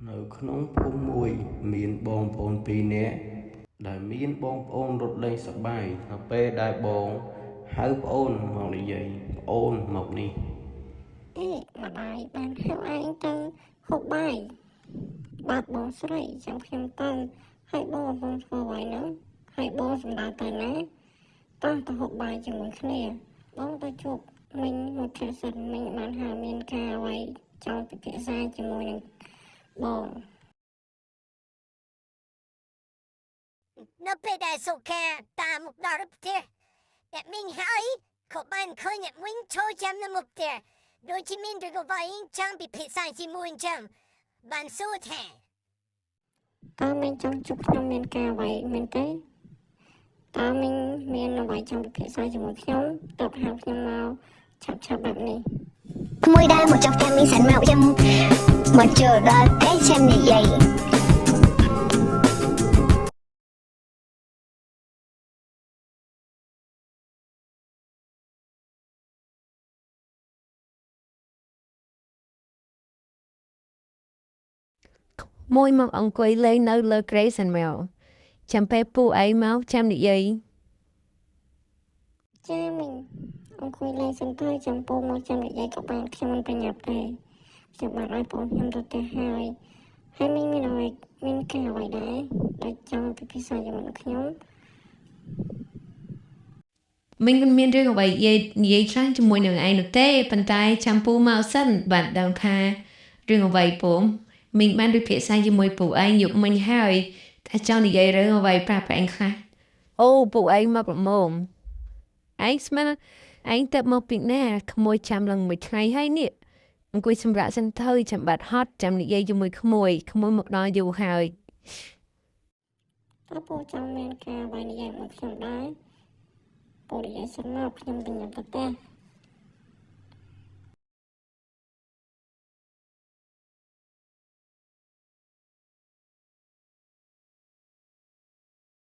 នៅក្នុងភូមិមួយមានបងប្អូនពីរនាក់ដែលមានបងប្អូនរត់លេងសប្បាយនៅពេលដែលបងហៅប្អូនមកនិយាយប្អូនមកនេះអេម្ដាយបានហៅឯងទៅហូបបាយបាទបងស្រីចាំខ្ញុំទៅហើយបងធ្វើអ្វីនោះហើយបងសម្ដៅទៅណាតោះទៅហូបបាយជាមួយគ្នាបងទៅជួបមិញមកខែសិនមិញបានហៅមានការអ្វីចង់ពិភាក្សាជាមួយនឹងបងនៅពេលដែលសុខាតាមមកដល់ផ្ទះអ្នកមីងហើយក៏បានឃើញអ្នកមីងចូលចាំនៅមុខផ្ទះដូចជាមានរឿងអ្វីចង់ពិភាក្សាជាមួយអញ្ចឹងបានសួរថាតើមិញចង់ជួបខ្ញុំមានការអ្វីមែនទេតើមិញមានអ្វីចង់ពិភាក្សាជាមួយខ្ញុំតើហៅខ្ញុំមកឆាប់បែបនេះក្មួយដែលមកចុះផ្ទះមីងសិនមកខ្ញុំមកចូលដល់ពេលចាំនិយាយមួយមកអង្គុយលេងនៅលើក្រេសិនមកចាំពេលពូអីមកចាំនិយាយចាមិញអង្គុយលេងសិនទៅចាំពូមកចាំនិយាយក៏បានខ្ញុំមិនប្រញាប់ទេខ្ញុំបានឲ្យបងខ្ញុំទៅផ្ទះហើយមិញមានអ្វីមានការអ្វីដែរដែលចង់ពិភាក្សាជាមួយនឹងខ្ញុំមិញមិនមានរឿងអ្វីនិយាយច្រើនជាមួយនឹងឯងនោះទេប៉ុន្តែចាំពូមកសិនបាទដឹងថារឿងអ្វីពូមិញបានពិភាក្សាជាមួយពូឯងយប់មិញហើយថាចង់និយាយរឿងអ្វីប្រាប់ឯងខ្លះអូពូឯងមកប្រមូលឯងស្មានឯងទៅមកពីណាក្មួយចាំឡើងមួយថ្ងៃហើយនេះអង្គុយសម្រាប់សិនទៅចាំបាត់ហត់ចាំនិយាយជាមួយក្មួយមកដល់យូរហើយតើពូចង់មានការអ្វីនិយាយមកខ្ញុំដែរពូនិយាយសិនមកខ្ញុំទៅញ៉ាំទៅផ្ទះ